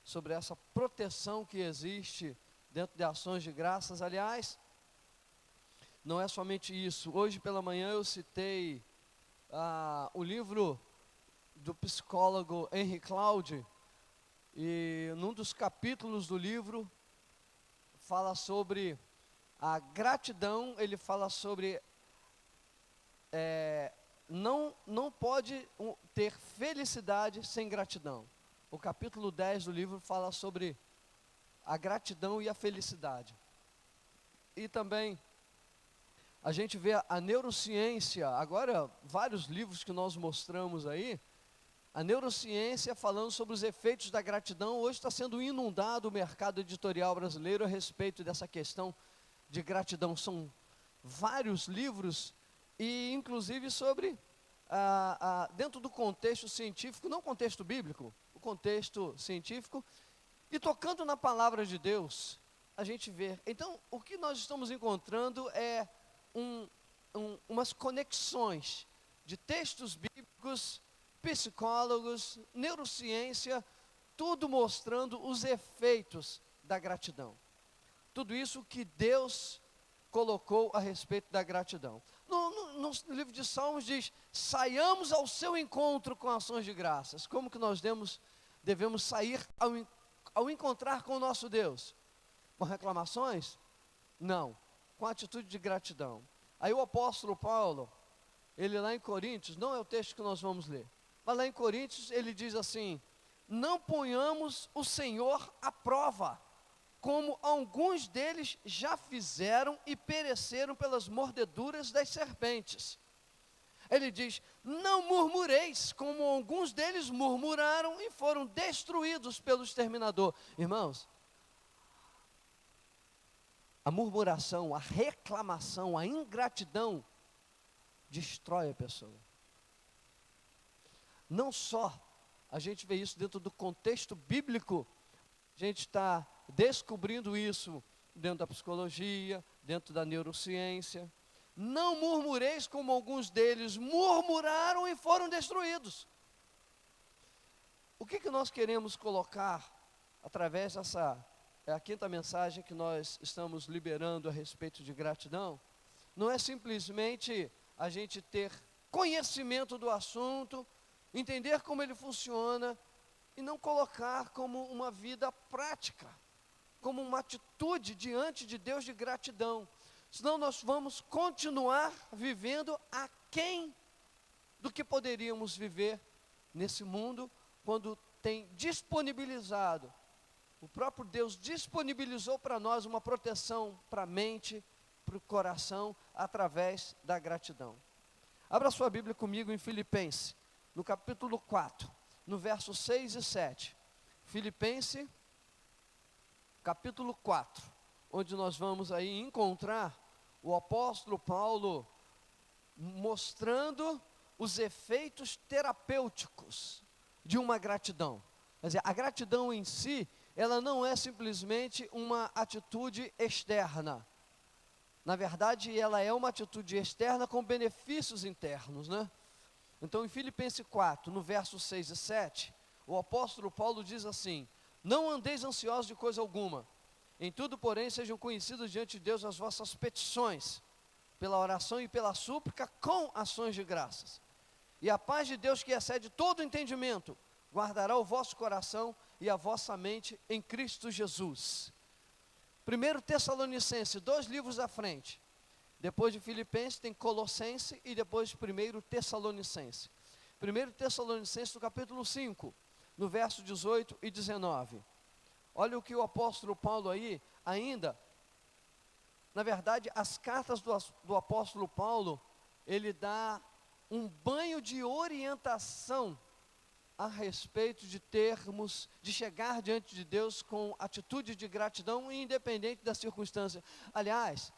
sobre essa proteção que existe dentro de ações de graças. Aliás, não é somente isso. Hoje pela manhã eu citei o livro do psicólogo Henry Cloud, e num dos capítulos do livro fala sobre a gratidão. Ele fala sobre não pode ter felicidade sem gratidão. O capítulo 10 do livro fala sobre a gratidão e a felicidade. E também a gente vê a neurociência, agora vários livros que nós mostramos aí, a neurociência falando sobre os efeitos da gratidão. Hoje está sendo inundado o mercado editorial brasileiro a respeito dessa questão de gratidão. São vários livros, e inclusive sobre, dentro do contexto científico, não contexto bíblico, o contexto científico, e tocando na palavra de Deus, a gente vê. Então, o que nós estamos encontrando é umas conexões de textos bíblicos, psicólogos, neurociência, tudo mostrando os efeitos da gratidão. Tudo isso que Deus colocou a respeito da gratidão. No livro de Salmos diz: saiamos ao seu encontro com ações de graças. Como que nós devemos sair ao encontrar com o nosso Deus? Com reclamações? Não, com atitude de gratidão. Aí o apóstolo Paulo, ele lá em Coríntios, não é o texto que nós vamos ler, mas lá em Coríntios ele diz assim: não ponhamos o Senhor à prova, como alguns deles já fizeram e pereceram pelas mordeduras das serpentes. Ele diz: não murmureis, como alguns deles murmuraram e foram destruídos pelo exterminador. Irmãos, a murmuração, a reclamação, a ingratidão destrói a pessoa. Não só a gente vê isso dentro do contexto bíblico, a gente está descobrindo isso dentro da psicologia, dentro da neurociência. Não murmureis como alguns deles murmuraram e foram destruídos. O que nós queremos colocar através dessa, a quinta mensagem que nós estamos liberando a respeito de gratidão? Não é simplesmente a gente ter conhecimento do assunto, entender como ele funciona, e não colocar como uma vida prática, como uma atitude diante de Deus de gratidão. Senão nós vamos continuar vivendo aquém do que poderíamos viver nesse mundo, quando tem disponibilizado, o próprio Deus disponibilizou para nós uma proteção para a mente, para o coração, através da gratidão. Abra sua Bíblia comigo em Filipenses, no capítulo 4, no verso 6 e 7. Filipenses, capítulo 4, onde nós vamos aí encontrar o apóstolo Paulo mostrando os efeitos terapêuticos de uma gratidão. Quer dizer, a gratidão em si, ela não é simplesmente uma atitude externa. Na verdade, ela é uma atitude externa com benefícios internos, né? Então, em Filipenses 4, no verso 6 e 7, o apóstolo Paulo diz assim: não andeis ansiosos de coisa alguma, em tudo, porém, sejam conhecidos diante de Deus as vossas petições, pela oração e pela súplica, com ações de graças. E a paz de Deus, que excede todo entendimento, guardará o vosso coração e a vossa mente em Cristo Jesus. 1 Tessalonicenses, 2 livros à frente. Depois de Filipenses tem Colossenses e depois 1 Tessalonicenses. 1 Tessalonicenses, no capítulo 5, no verso 18 e 19. Olha o que o apóstolo Paulo aí, ainda, na verdade, as cartas do apóstolo Paulo, ele dá um banho de orientação a respeito de termos, de chegar diante de Deus com atitude de gratidão, independente da circunstância. Aliás,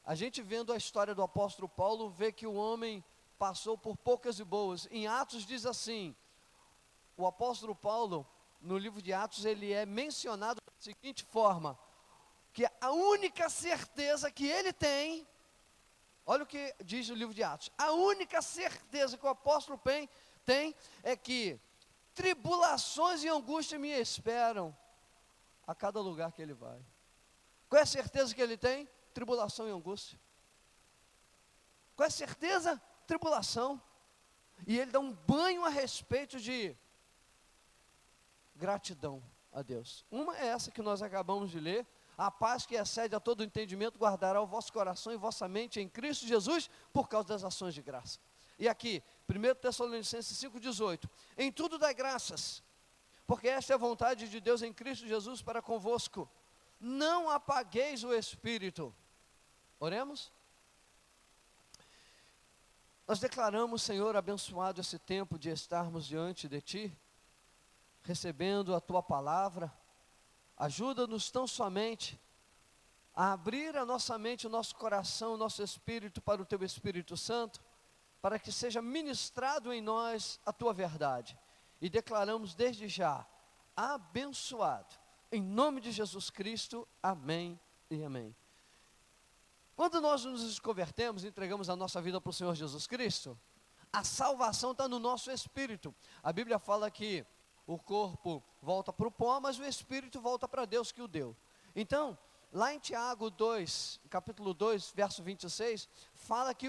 a gente vendo a história do apóstolo Paulo, vê que o homem passou por poucas e boas. Em Atos diz assim, o apóstolo Paulo, no livro de Atos, ele é mencionado da seguinte forma, que a única certeza que ele tem, olha o que diz o livro de Atos, a única certeza que o apóstolo tem é que tribulações e angústia me esperam a cada lugar que ele vai. Qual é a certeza que ele tem? Tribulação e angústia. Qual é a certeza? Tribulação. E ele dá um banho a respeito de gratidão a Deus. Uma é essa que nós acabamos de ler: a paz que excede a todo entendimento guardará o vosso coração e vossa mente em Cristo Jesus, por causa das ações de graça. E aqui, 1 Tessalonicenses 5,18: em tudo dai graças, porque esta é a vontade de Deus em Cristo Jesus para convosco. Não apagueis o Espírito. Oremos? Nós declaramos, Senhor, abençoado esse tempo de estarmos diante de Ti, recebendo a Tua palavra. Ajuda-nos tão somente a abrir a nossa mente, o nosso coração, o nosso espírito para o Teu Espírito Santo, para que seja ministrado em nós a Tua verdade. E declaramos desde já, abençoado, em nome de Jesus Cristo, amém e amém. Quando nós nos convertemos, entregamos a nossa vida para o Senhor Jesus Cristo, a salvação está no nosso espírito. A Bíblia fala que o corpo volta para o pó, mas o espírito volta para Deus que o deu. Então, lá em Tiago 2, capítulo 2, verso 26, fala que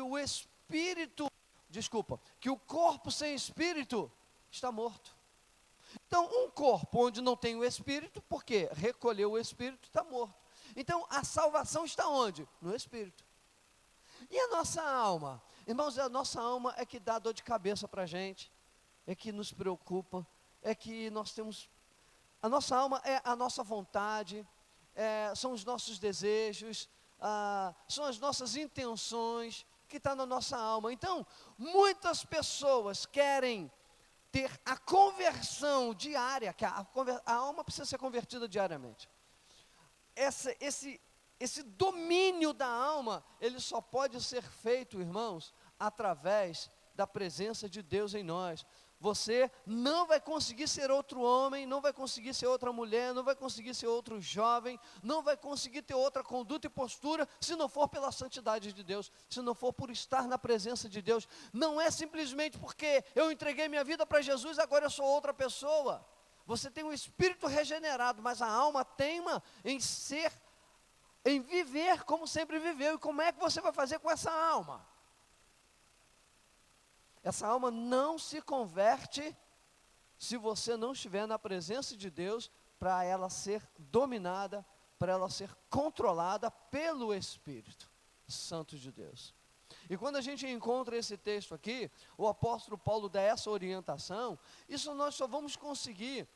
que o corpo sem espírito está morto. Então, um corpo onde não tem o espírito, porque recolheu o espírito, está morto. Então, a salvação está onde? No espírito. E a nossa alma? Irmãos, a nossa alma é que dá dor de cabeça para a gente, é que nos preocupa, é que nós temos... A nossa alma é a nossa vontade, são os nossos desejos, são as nossas intenções que estão na nossa alma. Então, muitas pessoas querem ter a conversão diária, que a alma precisa ser convertida diariamente. Esse domínio da alma, ele só pode ser feito, irmãos, através da presença de Deus em nós. Você não vai conseguir ser outro homem, não vai conseguir ser outra mulher, não vai conseguir ser outro jovem, não vai conseguir ter outra conduta e postura, se não for pela santidade de Deus, se não for por estar na presença de Deus. Não é simplesmente porque eu entreguei minha vida para Jesus, agora eu sou outra pessoa. Você tem um espírito regenerado, mas a alma teima em viver como sempre viveu. E como é que você vai fazer com essa alma? Essa alma não se converte se você não estiver na presença de Deus, para ela ser dominada, para ela ser controlada pelo Espírito Santo de Deus. E quando a gente encontra esse texto aqui, o apóstolo Paulo dá essa orientação. Isso nós só vamos conseguir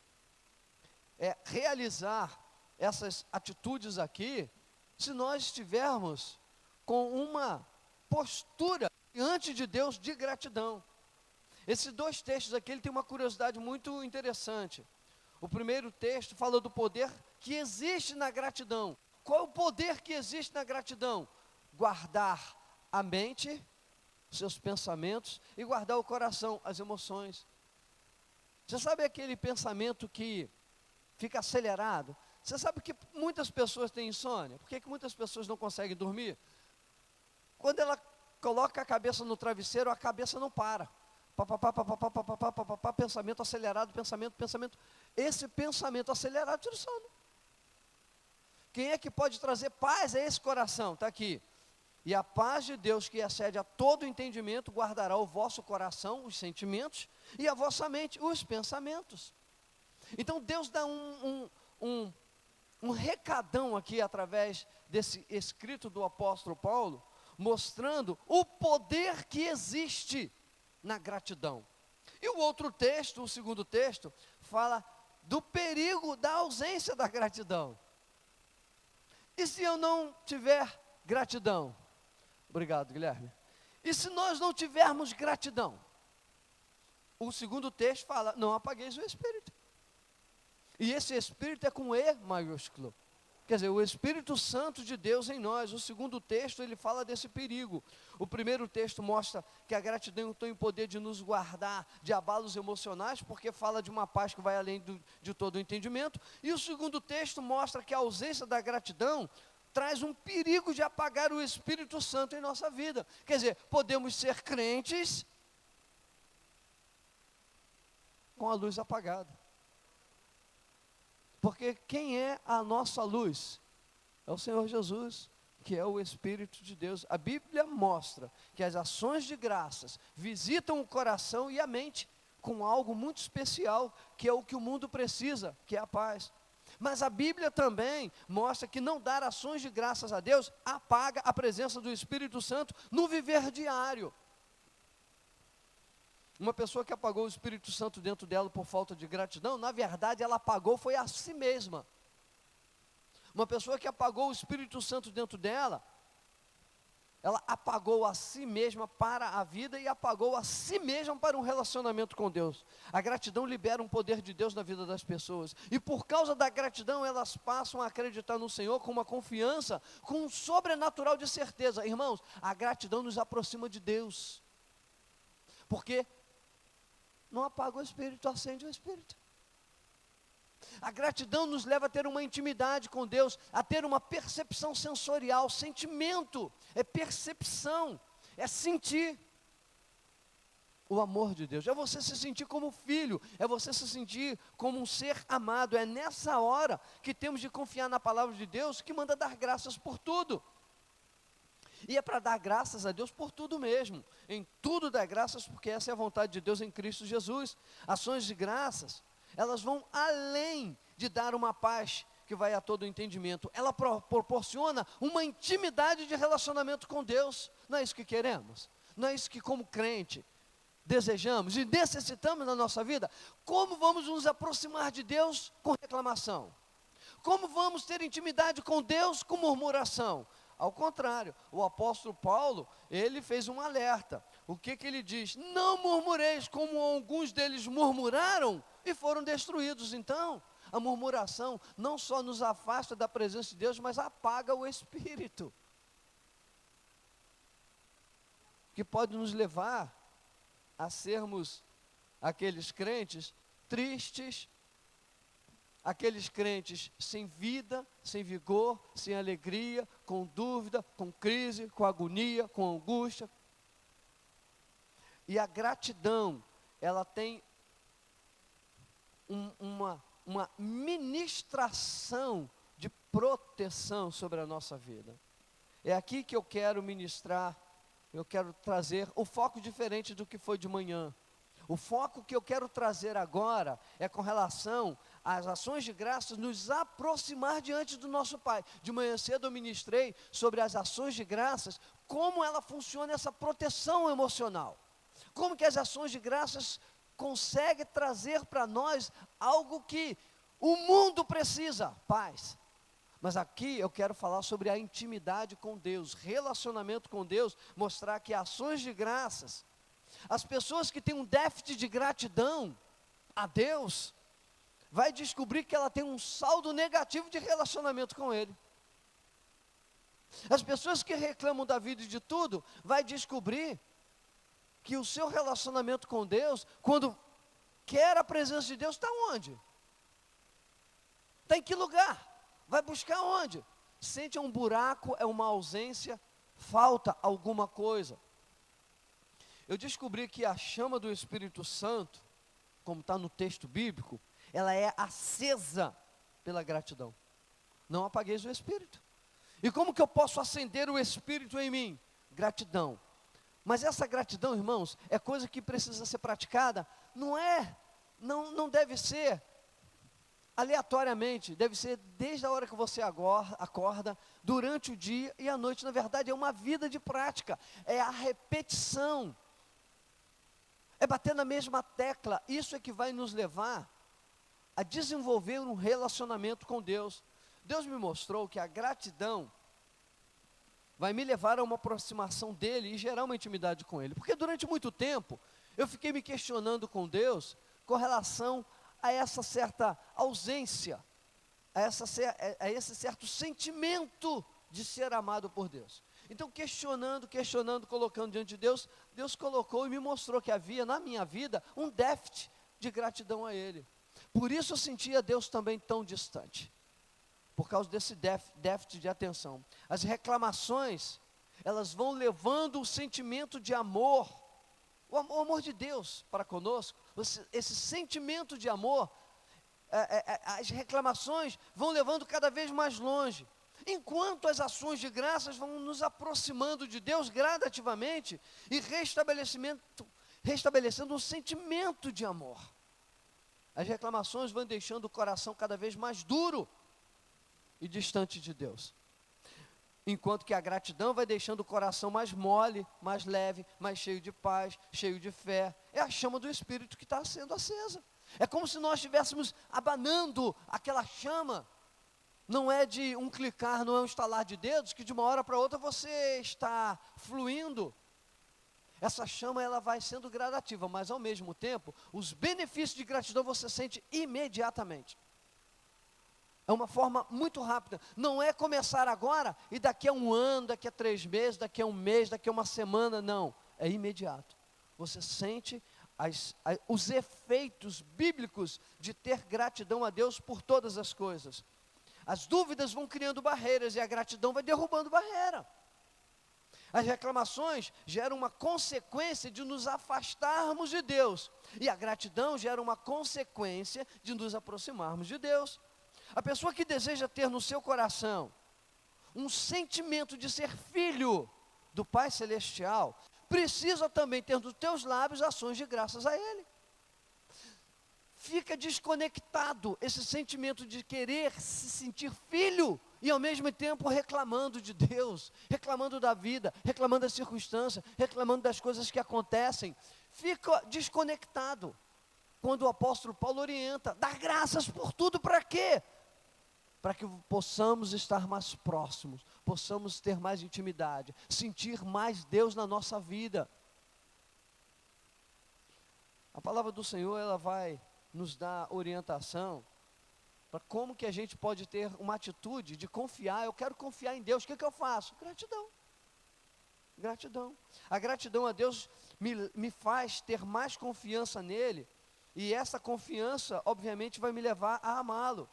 realizar essas atitudes aqui, se nós estivermos com uma postura diante de Deus de gratidão. Esses dois textos aqui, ele tem uma curiosidade muito interessante. O primeiro texto fala do poder que existe na gratidão. Qual é o poder que existe na gratidão? Guardar a mente, seus pensamentos, e guardar o coração, as emoções. Você sabe aquele pensamento que fica acelerado? Você sabe que muitas pessoas têm insônia? Por que muitas pessoas não conseguem dormir? Quando ela coloca a cabeça no travesseiro, a cabeça não para. Pensamento acelerado, pensamento. Esse pensamento acelerado tira o sono. Quem é que pode trazer paz a esse coração? Está aqui. E a paz de Deus, que excede a todo entendimento, guardará o vosso coração, os sentimentos, e a vossa mente, os pensamentos. Então Deus dá um recadão aqui, através desse escrito do apóstolo Paulo, mostrando o poder que existe na gratidão. E o outro texto, o segundo texto, fala do perigo da ausência da gratidão. E se eu não tiver gratidão? Obrigado, Guilherme. E se nós não tivermos gratidão? O segundo texto fala, não apagueis o Espírito. E esse Espírito é com E maiúsculo. Quer dizer, o Espírito Santo de Deus em nós. O segundo texto, ele fala desse perigo. O primeiro texto mostra que a gratidão tem o poder de nos guardar de abalos emocionais, porque fala de uma paz que vai além de todo o entendimento. E o segundo texto mostra que a ausência da gratidão traz um perigo de apagar o Espírito Santo em nossa vida. Quer dizer, podemos ser crentes, com a luz apagada. Porque quem é a nossa luz? É o Senhor Jesus, que é o Espírito de Deus. A Bíblia mostra que as ações de graças visitam o coração e a mente com algo muito especial, que é o que o mundo precisa, que é a paz. Mas a Bíblia também mostra que não dar ações de graças a Deus apaga a presença do Espírito Santo no viver diário. Uma pessoa que apagou o Espírito Santo dentro dela por falta de gratidão, na verdade ela apagou foi a si mesma. Uma pessoa que apagou o Espírito Santo dentro dela, ela apagou a si mesma para a vida e apagou a si mesma para um relacionamento com Deus. A gratidão libera um poder de Deus na vida das pessoas. E por causa da gratidão, elas passam a acreditar no Senhor com uma confiança, com um sobrenatural de certeza. Irmãos, a gratidão nos aproxima de Deus. Porque não apaga o Espírito, acende o Espírito. A gratidão nos leva a ter uma intimidade com Deus, a ter uma percepção sensorial, sentimento, é percepção, é sentir o amor de Deus, é você se sentir como filho, é você se sentir como um ser amado. É nessa hora que temos de confiar na palavra de Deus, que manda dar graças por tudo. E é para dar graças a Deus por tudo mesmo, em tudo dá graças, porque essa é a vontade de Deus em Cristo Jesus. Ações de graças, elas vão além de dar uma paz que vai a todo o entendimento. Ela proporciona uma intimidade de relacionamento com Deus. Não é isso que queremos? Não é isso que como crente desejamos e necessitamos na nossa vida? Como vamos nos aproximar de Deus com reclamação? Como vamos ter intimidade com Deus com murmuração? Ao contrário, o apóstolo Paulo, ele fez um alerta. O que ele diz? Não murmureis como alguns deles murmuraram e foram destruídos. Então, a murmuração não só nos afasta da presença de Deus, mas apaga o Espírito, que pode nos levar a sermos aqueles crentes tristes, aqueles crentes sem vida, sem vigor, sem alegria, com dúvida, com crise, com agonia, com angústia. E a gratidão, ela tem uma ministração de proteção sobre a nossa vida. É aqui que eu quero ministrar, eu quero trazer o foco diferente do que foi de manhã. O foco que eu quero trazer agora é com relação às ações de graças nos aproximar diante do nosso Pai. De manhã cedo eu ministrei sobre as ações de graças, como ela funciona essa proteção emocional. Como que as ações de graças conseguem trazer para nós algo que o mundo precisa, paz. Mas aqui eu quero falar sobre a intimidade com Deus, relacionamento com Deus, mostrar que ações de graças, as pessoas que têm um déficit de gratidão a Deus, vai descobrir que ela tem um saldo negativo de relacionamento com Ele. As pessoas que reclamam da vida e de tudo, vai descobrir que o seu relacionamento com Deus, quando quer a presença de Deus, está onde? Está em que lugar? Vai buscar onde? Sente um buraco, é uma ausência, falta alguma coisa. Eu descobri que a chama do Espírito Santo, como está no texto bíblico, ela é acesa pela gratidão. Não apagueis o Espírito. E como que eu posso acender o Espírito em mim? Gratidão. Mas essa gratidão, irmãos, é coisa que precisa ser praticada, não deve ser aleatoriamente, deve ser desde a hora que você acorda, durante o dia e a noite. Na verdade, é uma vida de prática, é a repetição, é bater na mesma tecla. Isso é que vai nos levar a desenvolver um relacionamento com Deus. Deus me mostrou que a gratidão vai me levar a uma aproximação dEle e gerar uma intimidade com Ele. Porque durante muito tempo, eu fiquei me questionando com Deus, com relação a essa certa ausência, a esse certo sentimento de ser amado por Deus. Então, questionando, colocando diante de Deus, Deus colocou e me mostrou que havia na minha vida um déficit de gratidão a Ele. Por isso eu sentia Deus também tão distante, por causa desse déficit de atenção. As reclamações, elas vão levando o sentimento de amor, o amor de Deus para conosco, esse sentimento de amor, as reclamações vão levando cada vez mais longe. Enquanto as ações de graças vão nos aproximando de Deus gradativamente e restabelecendo um sentimento de amor. As reclamações vão deixando o coração cada vez mais duro e distante de Deus. Enquanto que a gratidão vai deixando o coração mais mole, mais leve, mais cheio de paz, cheio de fé. É a chama do Espírito que está sendo acesa. É como se nós estivéssemos abanando aquela chama. Não é de um clicar, não é um estalar de dedos, que de uma hora para outra você está fluindo. Essa chama, ela vai sendo gradativa, mas ao mesmo tempo, os benefícios de gratidão você sente imediatamente. É uma forma muito rápida. Não é começar agora e daqui a um ano, daqui a 3 meses, daqui a um mês, daqui a uma semana, não. É imediato. Você sente os efeitos bíblicos de ter gratidão a Deus por todas as coisas. As dúvidas vão criando barreiras e a gratidão vai derrubando barreira. As reclamações geram uma consequência de nos afastarmos de Deus. E a gratidão gera uma consequência de nos aproximarmos de Deus. A pessoa que deseja ter no seu coração um sentimento de ser filho do Pai Celestial, precisa também ter nos teus lábios ações de graças a Ele. Fica desconectado esse sentimento de querer se sentir filho e ao mesmo tempo reclamando de Deus, reclamando da vida, reclamando das circunstâncias, reclamando das coisas que acontecem. Fica desconectado. Quando o apóstolo Paulo orienta, dar graças por tudo, para quê? Para que possamos estar mais próximos, possamos ter mais intimidade, sentir mais Deus na nossa vida. A palavra do Senhor, ela vai nos dar orientação para como que a gente pode ter uma atitude de confiar. Eu quero confiar em Deus, o que eu faço? Gratidão. Gratidão. A gratidão a Deus me faz ter mais confiança nele, e essa confiança, obviamente, vai me levar a amá-lo.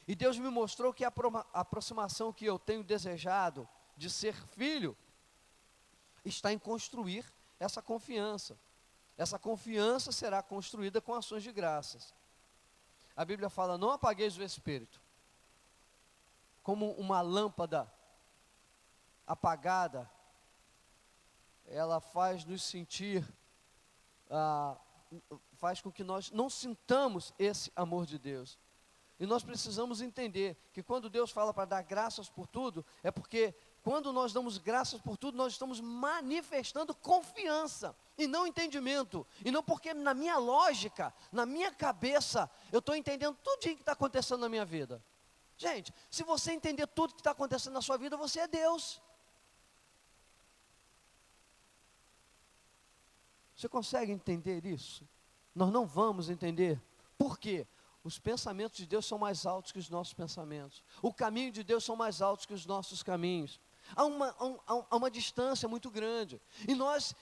E Deus me mostrou que a aproximação que eu tenho desejado de ser filho, está em construir essa confiança. Essa confiança será construída com ações de graças. A Bíblia fala, não apagueis o Espírito. Como uma lâmpada apagada, ela faz nos sentir, faz com que nós não sintamos esse amor de Deus. E nós precisamos entender que quando Deus fala para dar graças por tudo, é porque quando nós damos graças por tudo, nós estamos manifestando confiança e não entendimento. E não porque na minha lógica, na minha cabeça, eu estou entendendo tudo que está acontecendo na minha vida. Gente, se você entender tudo que está acontecendo na sua vida, você é Deus. Você consegue entender isso? Nós não vamos entender. Por quê? Os pensamentos de Deus são mais altos que os nossos pensamentos. O caminho de Deus são mais altos que os nossos caminhos. Há uma distância muito grande. E nós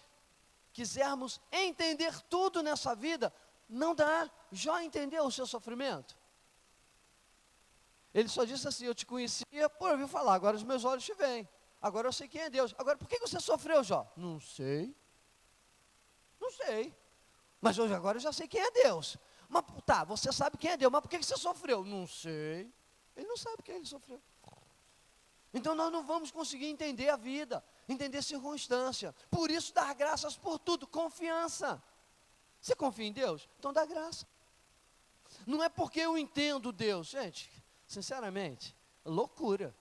quisermos entender tudo nessa vida, não dá. Jó entendeu o seu sofrimento? Ele só disse assim, eu te conhecia por ouvir falar, agora os meus olhos te veem. Agora eu sei quem é Deus. Agora, por que você sofreu, Jó? Não sei. Não sei. Mas hoje agora eu já sei quem é Deus. Mas tá, você sabe quem é Deus, mas por que você sofreu? Não sei. Ele não sabe quem ele sofreu. Então nós não vamos conseguir entender a vida, entender circunstância. Por isso dar graças por tudo, confiança. Você confia em Deus? Então dá graça. Não é porque eu entendo Deus, gente, sinceramente, loucura.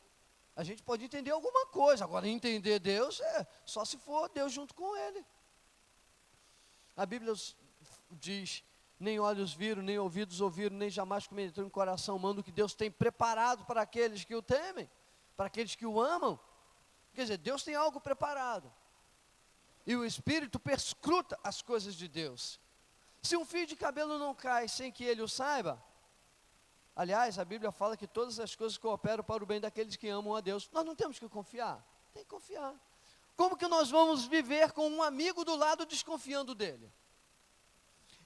A gente pode entender alguma coisa, agora entender Deus é só se for Deus junto com Ele. A Bíblia diz, nem olhos viram, nem ouvidos ouviram, nem jamais penetrou no coração humano o que Deus tem preparado para aqueles que o temem, para aqueles que o amam. Quer dizer, Deus tem algo preparado. E o Espírito perscruta as coisas de Deus. Se um fio de cabelo não cai sem que ele o saiba, aliás, a Bíblia fala que todas as coisas cooperam para o bem daqueles que amam a Deus. Nós não temos que confiar? Tem que confiar. Como que nós vamos viver com um amigo do lado desconfiando dele?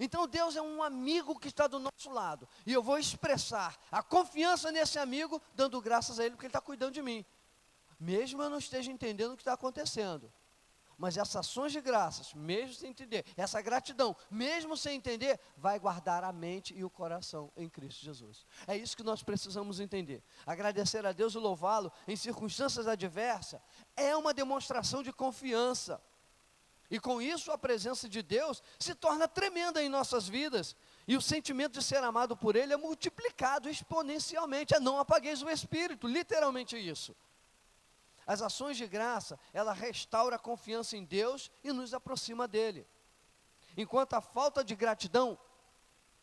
Então Deus é um amigo que está do nosso lado, e eu vou expressar a confiança nesse amigo, dando graças a Ele, porque Ele está cuidando de mim, mesmo eu não esteja entendendo o que está acontecendo. Mas essas ações de graças, mesmo sem entender, essa gratidão, mesmo sem entender, vai guardar a mente e o coração em Cristo Jesus. É isso que nós precisamos entender. Agradecer a Deus e louvá-lo em circunstâncias adversas é uma demonstração de confiança. E com isso a presença de Deus se torna tremenda em nossas vidas. E o sentimento de ser amado por Ele é multiplicado exponencialmente. Não apagueis o Espírito, literalmente isso. As ações de graça, ela restaura a confiança em Deus e nos aproxima dEle. Enquanto a falta de gratidão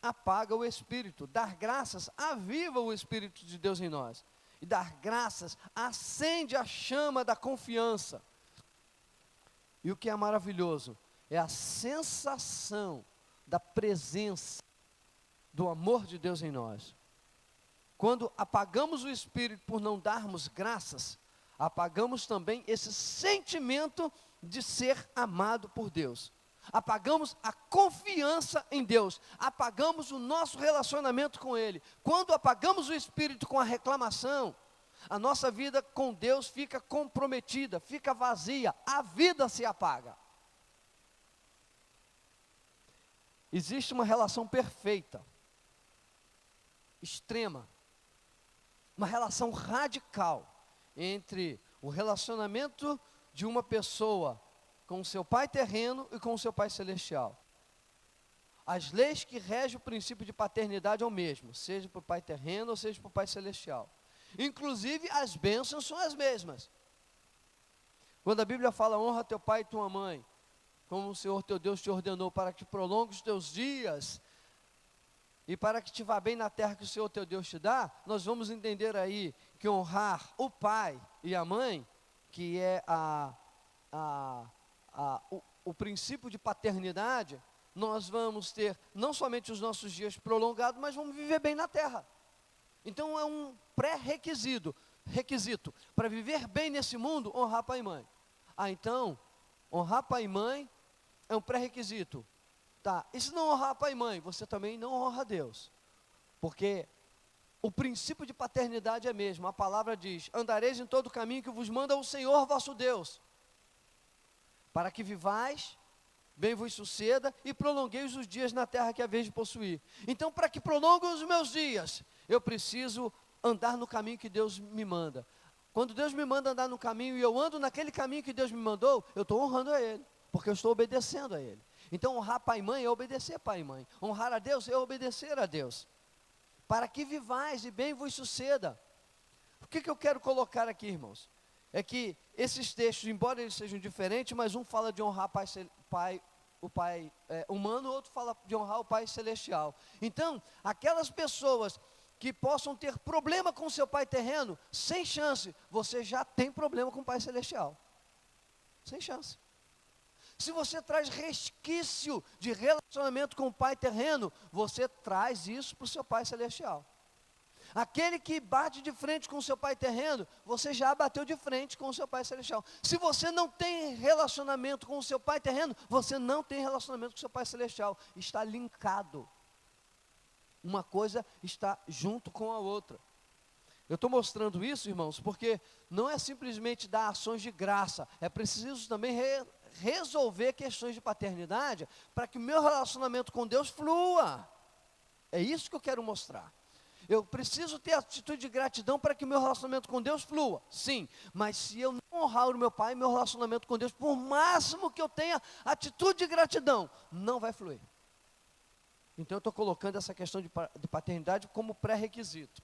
apaga o Espírito. Dar graças aviva o Espírito de Deus em nós. E dar graças acende a chama da confiança. E o que é maravilhoso é a sensação da presença do amor de Deus em nós. Quando apagamos o Espírito por não darmos graças, apagamos também esse sentimento de ser amado por Deus. Apagamos a confiança em Deus. Apagamos o nosso relacionamento com Ele. Quando apagamos o Espírito com a reclamação, a nossa vida com Deus fica comprometida, fica vazia, a vida se apaga. Existe uma relação perfeita, extrema, uma relação radical entre o relacionamento de uma pessoa com o seu pai terreno e com o seu pai celestial. As leis que regem o princípio de paternidade é o mesmo, seja para o pai terreno ou seja para o pai celestial. Inclusive as bênçãos são as mesmas. Quando a Bíblia fala, honra teu pai e tua mãe, como o Senhor teu Deus te ordenou, para que prolongue os teus dias, e para que te vá bem na terra que o Senhor teu Deus te dá, nós vamos entender aí que honrar o pai e a mãe, que é o princípio de paternidade, nós vamos ter não somente os nossos dias prolongados, mas vamos viver bem na terra. Então é um pré-requisito para viver bem nesse mundo, honrar pai e mãe. Então, honrar pai e mãe é um pré-requisito. Tá, e se não honrar pai e mãe, você também não honra Deus. Porque o princípio de paternidade é mesmo. A palavra diz, andareis em todo o caminho que vos manda o Senhor vosso Deus, para que vivais, bem vos suceda, e prolongueis os dias na terra que haveis de possuir. Então, para que prolongue os meus dias, eu preciso andar no caminho que Deus me manda. Quando Deus me manda andar no caminho, e eu ando naquele caminho que Deus me mandou, eu estou honrando a Ele, porque eu estou obedecendo a Ele. Então, honrar pai e mãe é obedecer pai e mãe. Honrar a Deus é obedecer a Deus. Para que vivais e bem vos suceda. O que eu quero colocar aqui, irmãos? É que esses textos, embora eles sejam diferentes, mas um fala de honrar o pai humano, o outro fala de honrar o pai celestial. Então, aquelas pessoas que possam ter problema com seu pai terreno, sem chance, você já tem problema com o pai celestial. Sem chance. Se você traz resquício de relacionamento com o pai terreno, você traz isso para o seu pai celestial. Aquele que bate de frente com o seu pai terreno, você já bateu de frente com o seu pai celestial. Se você não tem relacionamento com o seu pai terreno, você não tem relacionamento com o seu pai celestial. Está linkado. Uma coisa está junto com a outra. Eu estou mostrando isso, irmãos, porque não é simplesmente dar ações de graça. É preciso também resolver questões de paternidade para que o meu relacionamento com Deus flua. É isso que eu quero mostrar. Eu preciso ter atitude de gratidão para que o meu relacionamento com Deus flua. Sim, mas se eu não honrar o meu pai, meu relacionamento com Deus, por máximo que eu tenha atitude de gratidão, não vai fluir. Então eu estou colocando essa questão de paternidade como pré-requisito.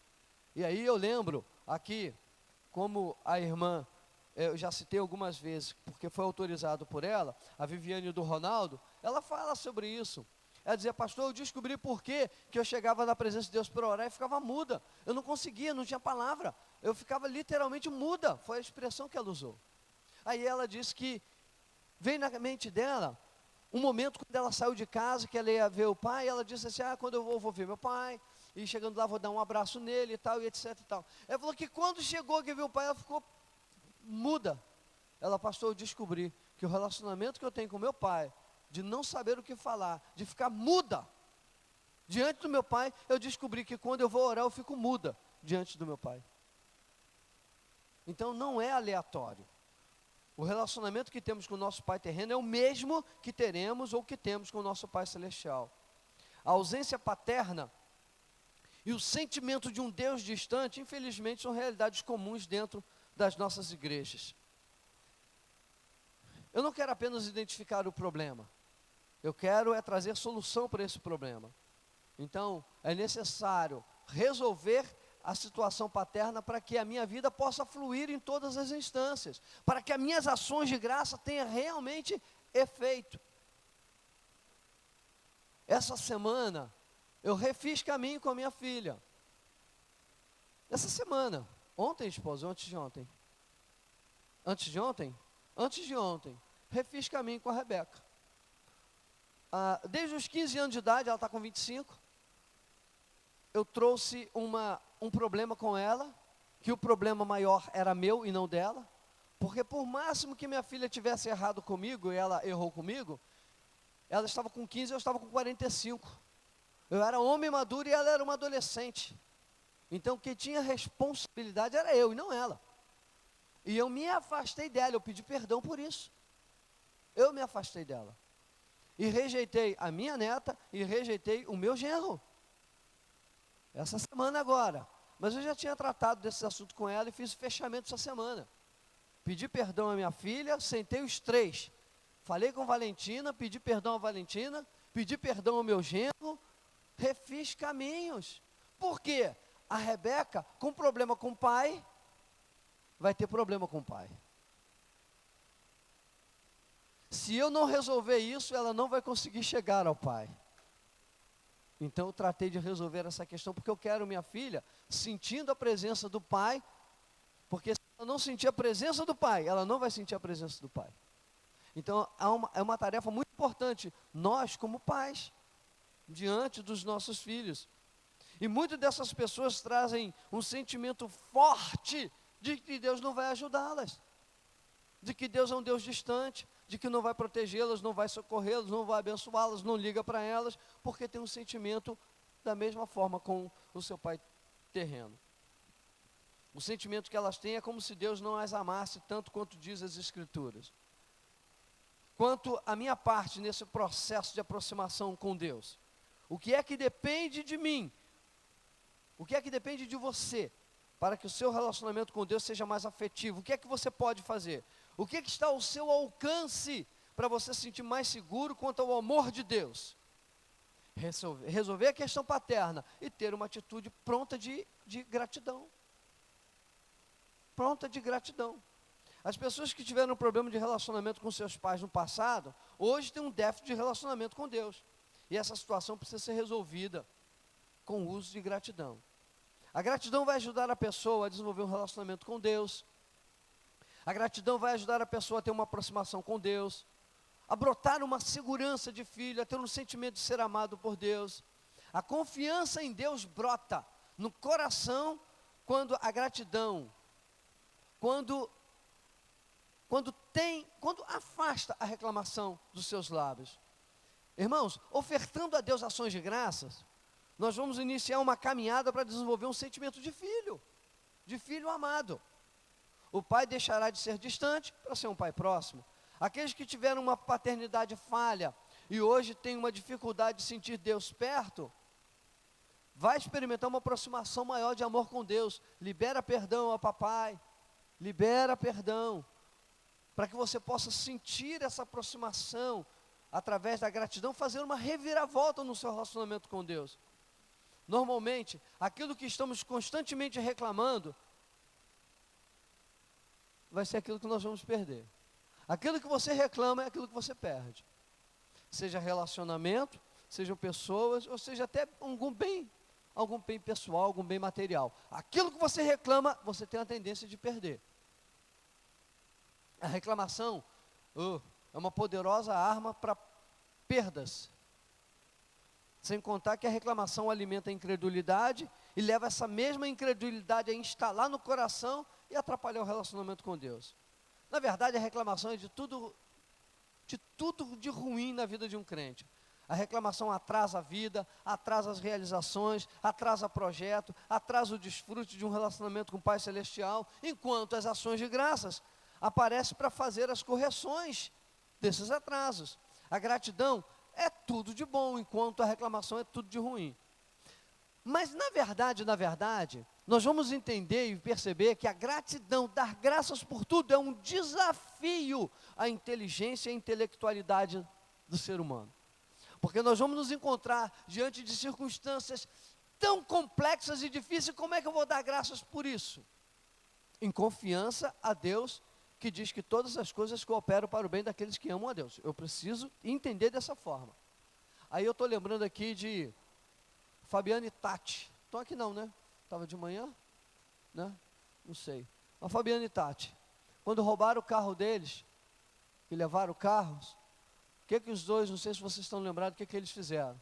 E aí eu lembro aqui, como a irmã, eu já citei algumas vezes, porque foi autorizado por ela, a Viviane do Ronaldo, ela fala sobre isso. Ela dizia, pastor, eu descobri por que eu chegava na presença de Deus para orar e ficava muda. Eu não conseguia, não tinha palavra. Eu ficava literalmente muda, foi a expressão que ela usou. Aí ela disse que veio na mente dela um momento quando ela saiu de casa, que ela ia ver o pai, ela disse assim, quando eu vou ver meu pai, e chegando lá vou dar um abraço nele e tal, e etc e tal. Ela falou que quando chegou que viu o pai, ela ficou muda. Ela, pastor, eu descobri que o relacionamento que eu tenho com meu pai, de não saber o que falar, de ficar muda diante do meu pai, eu descobri que quando eu vou orar, eu fico muda diante do meu pai. Então não é aleatório. O relacionamento que temos com o nosso Pai terreno é o mesmo que teremos ou que temos com o nosso Pai celestial. A ausência paterna e o sentimento de um Deus distante, infelizmente, são realidades comuns dentro das nossas igrejas. Eu não quero apenas identificar o problema, eu quero trazer solução para esse problema. Então, é necessário resolver a situação paterna para que a minha vida possa fluir em todas as instâncias, para que as minhas ações de graça tenham realmente efeito. Essa semana, eu refiz caminho com a minha filha. Essa semana, ontem, esposa, antes de ontem? Antes de ontem? Antes de ontem, refiz caminho com a Rebeca. Desde os 15 anos de idade, ela está com 25, eu trouxe um problema com ela, que o problema maior era meu e não dela, porque por máximo que minha filha tivesse errado comigo, e ela errou comigo, ela estava com 15 e eu estava com 45. Eu era homem maduro e ela era uma adolescente. Então quem tinha responsabilidade era eu e não ela. E eu me afastei dela, eu pedi perdão por isso. Eu me afastei dela. E rejeitei a minha neta e rejeitei o meu genro. Essa semana agora. Mas eu já tinha tratado desse assunto com ela e fiz o fechamento essa semana. Pedi perdão à minha filha, sentei os três. Falei com a Valentina, pedi perdão à Valentina, pedi perdão ao meu genro, refiz caminhos. Por quê? A Rebeca, com problema com o pai, vai ter problema com o pai. Se eu não resolver isso, ela não vai conseguir chegar ao pai. Então eu tratei de resolver essa questão, porque eu quero minha filha sentindo a presença do pai, porque se ela não sentir a presença do pai, ela não vai sentir a presença do pai. Então é uma tarefa muito importante, nós como pais, diante dos nossos filhos. E muitas dessas pessoas trazem um sentimento forte de que Deus não vai ajudá-las, de que Deus é um Deus distante, de que não vai protegê-las, não vai socorrê-las, não vai abençoá-las, não liga para elas, porque tem um sentimento da mesma forma com o seu pai terreno. O sentimento que elas têm é como se Deus não as amasse tanto quanto diz as Escrituras. Quanto à minha parte nesse processo de aproximação com Deus, o que é que depende de mim? O que é que depende de você para que o seu relacionamento com Deus seja mais afetivo? O que é que você pode fazer? O que é que está ao seu alcance para você se sentir mais seguro quanto ao amor de Deus? Resolver a questão paterna e ter uma atitude pronta de gratidão. Pronta de gratidão. As pessoas que tiveram problema de relacionamento com seus pais no passado, hoje têm um déficit de relacionamento com Deus. E essa situação precisa ser resolvida com o uso de gratidão. A gratidão vai ajudar a pessoa a desenvolver um relacionamento com Deus. A gratidão vai ajudar a pessoa a ter uma aproximação com Deus, a brotar uma segurança de filho, a ter um sentimento de ser amado por Deus. A confiança em Deus brota no coração quando a gratidão, quando afasta a reclamação dos seus lábios. Irmãos, ofertando a Deus ações de graças, nós vamos iniciar uma caminhada para desenvolver um sentimento de filho amado. O pai deixará de ser distante para ser um pai próximo. Aqueles que tiveram uma paternidade falha e hoje têm uma dificuldade de sentir Deus perto, vai experimentar uma aproximação maior de amor com Deus. Libera perdão ao papai, libera perdão, para que você possa sentir essa aproximação através da gratidão, fazer uma reviravolta no seu relacionamento com Deus. Normalmente, aquilo que estamos constantemente reclamando, vai ser aquilo que nós vamos perder. Aquilo que você reclama é aquilo que você perde. Seja relacionamento, sejam pessoas, ou seja até algum bem pessoal, algum bem material. Aquilo que você reclama, você tem a tendência de perder. A reclamação é uma poderosa arma para perdas. Sem contar que a reclamação alimenta a incredulidade e leva essa mesma incredulidade a instalar no coração e atrapalhar o relacionamento com Deus. Na verdade, a reclamação é de tudo de ruim na vida de um crente. A reclamação atrasa a vida, atrasa as realizações, atrasa o projeto, atrasa o desfrute de um relacionamento com o Pai Celestial, enquanto as ações de graças aparece para fazer as correções desses atrasos. A gratidão é tudo de bom, enquanto a reclamação é tudo de ruim. Mas na verdade, nós vamos entender e perceber que a gratidão, dar graças por tudo, é um desafio à inteligência e à intelectualidade do ser humano. Porque nós vamos nos encontrar diante de circunstâncias tão complexas e difíceis, como é que eu vou dar graças por isso? Em confiança a Deus, que diz que todas as coisas cooperam para o bem daqueles que amam a Deus. Eu preciso entender dessa forma. Aí eu estou lembrando aqui de Fabiana e Tati. Estão aqui não, né? Estava de manhã? Né? Não sei. A Fabiana e Tati, quando roubaram o carro deles, que levaram o carro, o que os dois, não sei se vocês estão lembrados, o que eles fizeram?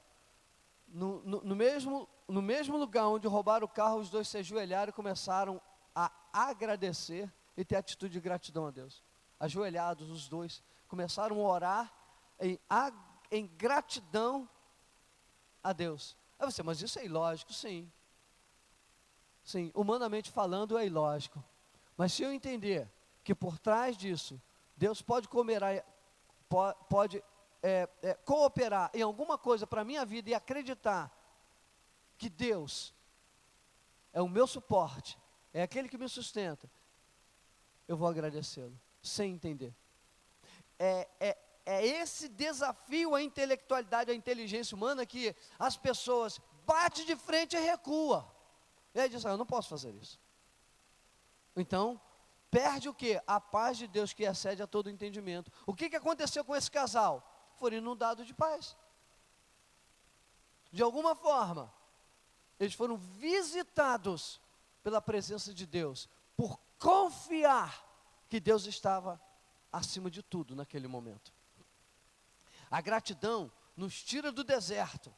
No mesmo lugar onde roubaram o carro, os dois se ajoelharam e começaram a agradecer e ter atitude de gratidão a Deus. Ajoelhados os dois, começaram a orar em gratidão a Deus. Aí você, mas isso é ilógico? Sim. Sim, humanamente falando é ilógico. Mas se eu entender que por trás disso, Deus pode cooperar em alguma coisa para a minha vida e acreditar que Deus é o meu suporte, é aquele que me sustenta, eu vou agradecê-lo, sem entender. É esse desafio à intelectualidade, à inteligência humana, que as pessoas batem de frente e recuam. E aí diz, eu não posso fazer isso. Então, perde o quê? A paz de Deus que excede a todo entendimento. O que aconteceu com esse casal? Foram inundados de paz. De alguma forma, eles foram visitados pela presença de Deus, por confiar que Deus estava acima de tudo naquele momento. A gratidão nos tira do deserto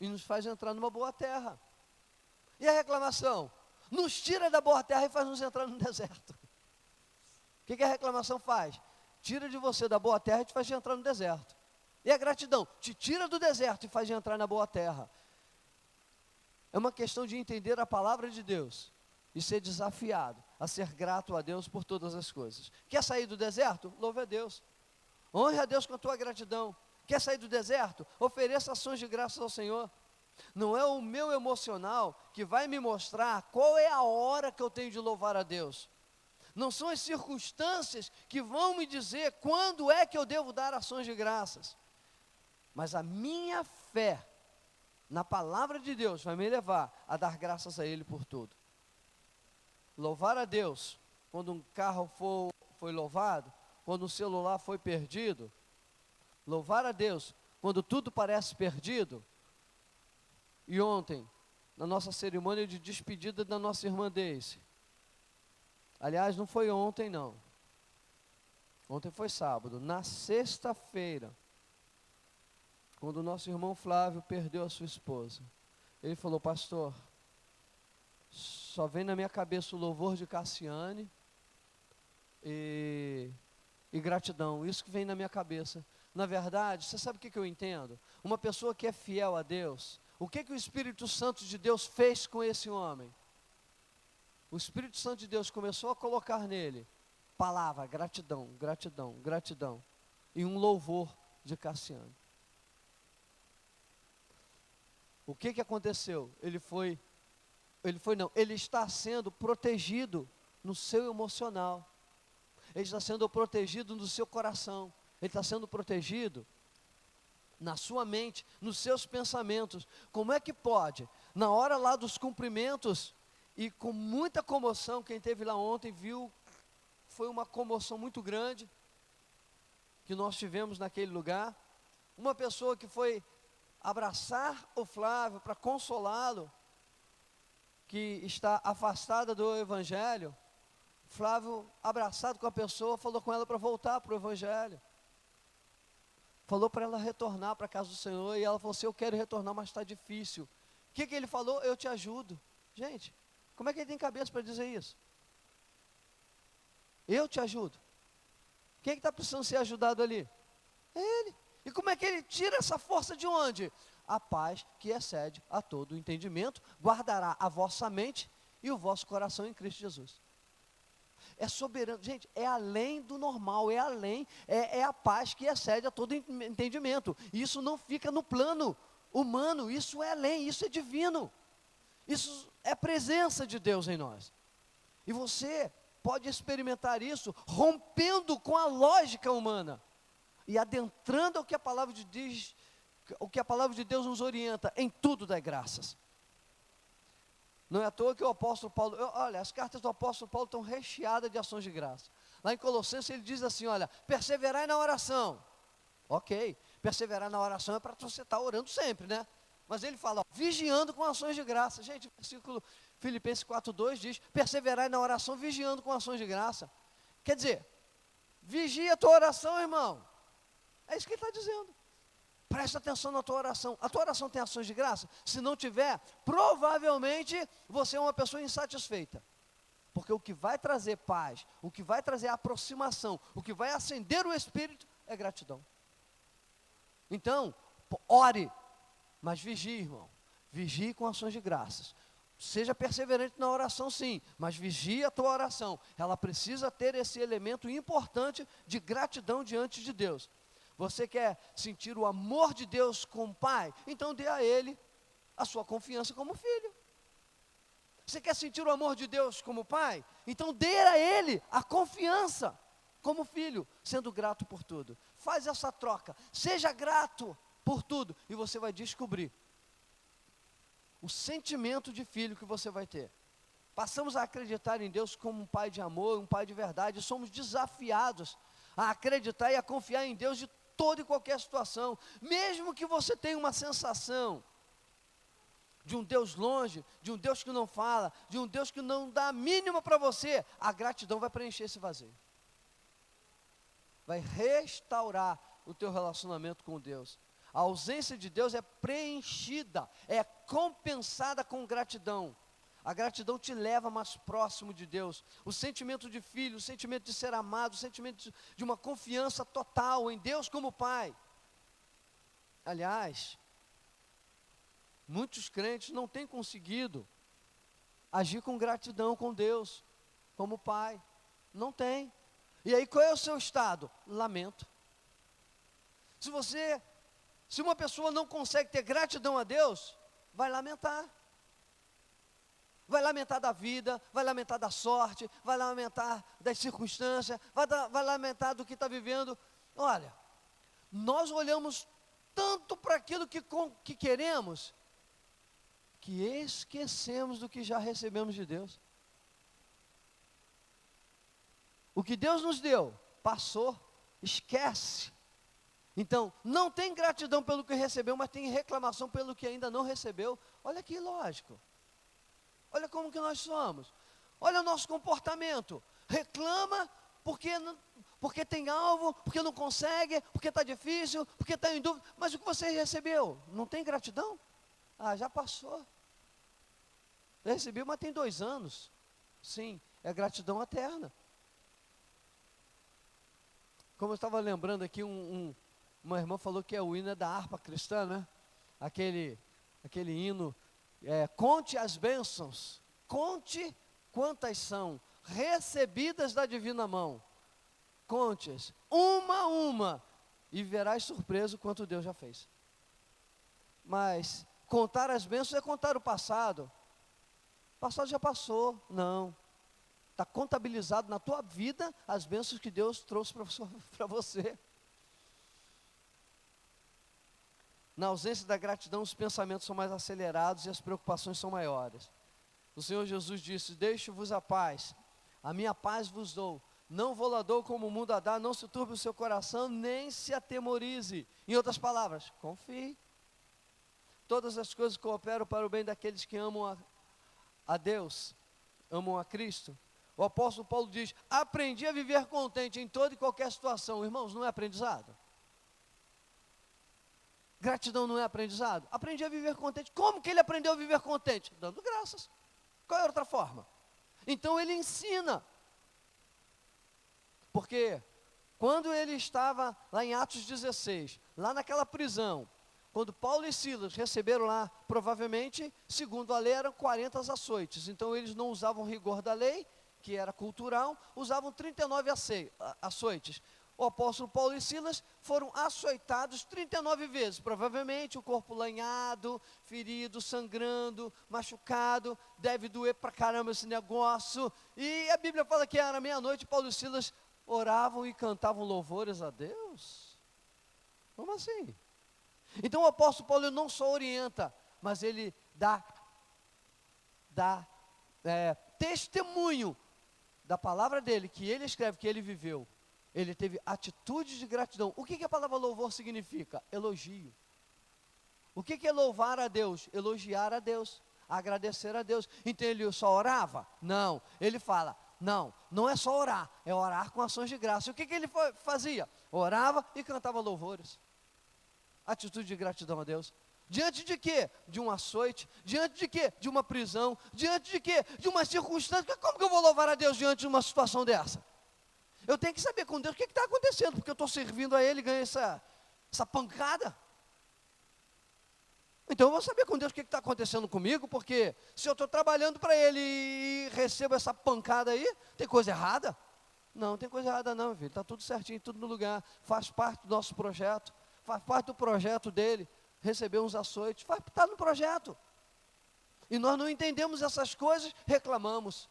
e nos faz entrar numa boa terra. E a reclamação? Nos tira da boa terra e faz nos entrar no deserto. O que a reclamação faz? Tira de você da boa terra e te faz entrar no deserto. E a gratidão? Te tira do deserto e faz entrar na boa terra. É uma questão de entender a palavra de Deus e ser desafiado a ser grato a Deus por todas as coisas. Quer sair do deserto? Louve a Deus. Honre a Deus com a tua gratidão. Quer sair do deserto? Ofereça ações de graças ao Senhor. Não é o meu emocional que vai me mostrar qual é a hora que eu tenho de louvar a Deus. Não são as circunstâncias que vão me dizer quando é que eu devo dar ações de graças. Mas a minha fé na palavra de Deus vai me levar a dar graças a Ele por tudo. Louvar a Deus quando um carro foi louvado, quando um celular foi perdido. Louvar a Deus quando tudo parece perdido. E ontem, na nossa cerimônia de despedida da nossa irmã Daisy, aliás, não foi ontem não, ontem foi sábado, na sexta-feira, quando o nosso irmão Flávio perdeu a sua esposa, ele falou, pastor, só vem na minha cabeça o louvor de Cassiane e gratidão, isso que vem na minha cabeça. Na verdade, você sabe o que eu entendo? Uma pessoa que é fiel a Deus, o que o Espírito Santo de Deus fez com esse homem? O Espírito Santo de Deus começou a colocar nele palavra, gratidão, gratidão, gratidão, e um louvor de Cassiane. O que aconteceu? Ele está sendo protegido no seu emocional, ele está sendo protegido no seu coração, ele está sendo protegido na sua mente, nos seus pensamentos. Como é que pode? Na hora lá dos cumprimentos, e com muita comoção, quem esteve lá ontem viu, foi uma comoção muito grande, que nós tivemos naquele lugar, uma pessoa que foi abraçar o Flávio, para consolá-lo, que está afastada do Evangelho. Flávio, abraçado com a pessoa, falou com ela para voltar para o Evangelho. Falou para ela retornar para a casa do Senhor, e ela falou assim, eu quero retornar, mas está difícil. O que ele falou? Eu te ajudo. Gente, como é que ele tem cabeça para dizer isso? Eu te ajudo. Quem está precisando ser ajudado ali? É ele. E como é que ele tira essa força de onde? A paz que excede a todo o entendimento, guardará a vossa mente e o vosso coração em Cristo Jesus. é soberano. Gente, é além do normal, é além, é a paz que excede a todo entendimento. Isso não fica no plano humano, isso é além, isso é divino. Isso é presença de Deus em nós. E você pode experimentar isso rompendo com a lógica humana e adentrando ao que a palavra de Deus, o que a palavra de Deus nos orienta, em tudo dai graças. Não é à toa que o apóstolo Paulo, olha, as cartas do apóstolo Paulo estão recheadas de ações de graça. Lá em Colossenses ele diz assim, olha, perseverai na oração. Ok, perseverar na oração é para você estar orando sempre, né? Mas ele fala, ó, vigiando com ações de graça. Gente, o versículo Filipenses 4:2 diz, perseverai na oração vigiando com ações de graça. Quer dizer, vigia a tua oração, irmão. É isso que ele está dizendo. Presta atenção na tua oração. A tua oração tem ações de graça? Se não tiver, provavelmente você é uma pessoa insatisfeita. Porque o que vai trazer paz, o que vai trazer aproximação, o que vai acender o espírito é gratidão. Então, ore, mas vigie, irmão. Vigie com ações de graças. Seja perseverante na oração, sim, mas vigie a tua oração. Ela precisa ter esse elemento importante de gratidão diante de Deus. Você quer sentir o amor de Deus como pai? Então dê a Ele a sua confiança como filho. Você quer sentir o amor de Deus como pai? Então dê a Ele a confiança como filho, sendo grato por tudo. Faz essa troca, seja grato por tudo, e você vai descobrir o sentimento de filho que você vai ter. Passamos a acreditar em Deus como um pai de amor, um pai de verdade, somos desafiados a acreditar e a confiar em Deus de toda e qualquer situação, mesmo que você tenha uma sensação de um Deus longe, de um Deus que não fala, de um Deus que não dá a mínima para você, a gratidão vai preencher esse vazio, vai restaurar o teu relacionamento com Deus. A ausência de Deus é preenchida, é compensada com gratidão. A gratidão te leva mais próximo de Deus. O sentimento de filho, o sentimento de ser amado, o sentimento de uma confiança total em Deus como Pai. Aliás, muitos crentes não têm conseguido agir com gratidão com Deus, como Pai. Não tem. E aí qual é o seu estado? Lamento. Se uma pessoa não consegue ter gratidão a Deus, vai lamentar. Vai lamentar da vida, vai lamentar da sorte, vai lamentar das circunstâncias, vai lamentar do que está vivendo. Olha, nós olhamos tanto para aquilo que queremos, que esquecemos do que já recebemos de Deus. O que Deus nos deu, passou, esquece. Então, não tem gratidão pelo que recebeu, mas tem reclamação pelo que ainda não recebeu. Olha que lógico. Olha como que nós somos. Olha o nosso comportamento. Reclama porque tem alvo, porque não consegue, porque está difícil, porque está em dúvida. Mas o que você recebeu? Não tem gratidão? Ah, já passou. Eu recebi, mas tem 2 anos. Sim, é gratidão eterna. Como eu estava lembrando aqui, uma irmã falou que o hino é da harpa cristã, né? Aquele hino. Conte as bênçãos, conte quantas são recebidas da divina mão, conte-as, uma a uma, e verás surpreso quanto Deus já fez. Mas contar as bênçãos é contar o passado já passou, não, está contabilizado na tua vida as bênçãos que Deus trouxe para você. Na ausência da gratidão, os pensamentos são mais acelerados e as preocupações são maiores. O Senhor Jesus disse, deixo-vos a paz, a minha paz vos dou, não vou lá dou como o mundo a dá, não se turbe o seu coração, nem se atemorize. Em outras palavras, confie. Todas as coisas cooperam para o bem daqueles que amam a Deus, amam a Cristo. O apóstolo Paulo diz, aprendi a viver contente em toda e qualquer situação. Irmãos, não é aprendizado? Gratidão não é aprendizado? Aprendi a viver contente. Como que ele aprendeu a viver contente? Dando graças. Qual é a outra forma? Então ele ensina. Porque quando ele estava lá em Atos 16, lá naquela prisão, quando Paulo e Silas receberam lá, provavelmente, segundo a lei, eram 40 açoites. Então eles não usavam o rigor da lei, que era cultural, usavam 39 açoites. O apóstolo Paulo e Silas foram açoitados 39 vezes, provavelmente o corpo lanhado, ferido, sangrando, machucado, deve doer pra caramba esse negócio. E a Bíblia fala que era meia-noite, Paulo e Silas oravam e cantavam louvores a Deus. Como assim? Então o apóstolo Paulo não só orienta, mas ele dá testemunho da palavra dele, que ele escreve, que ele viveu. Ele teve atitude de gratidão. O que a palavra louvor significa? Elogio. O que é louvar a Deus? Elogiar a Deus, agradecer a Deus. Então ele só orava? Não. Ele fala, não é só orar, é orar com ações de graça. O que ele fazia? Orava e cantava louvores. Atitude de gratidão a Deus. Diante de quê? De um açoite. Diante de quê? De uma prisão. Diante de quê? De uma circunstância. Como que eu vou louvar a Deus diante de uma situação dessa? Eu tenho que saber com Deus o que está acontecendo, porque eu estou servindo a Ele e ganho essa pancada. Então eu vou saber com Deus o que está acontecendo comigo, porque se eu estou trabalhando para Ele e recebo essa pancada aí, tem coisa errada? Não tem coisa errada não, filho, está tudo certinho, tudo no lugar, faz parte do nosso projeto, faz parte do projeto dele, receber uns açoites, está no projeto. E nós não entendemos essas coisas, reclamamos.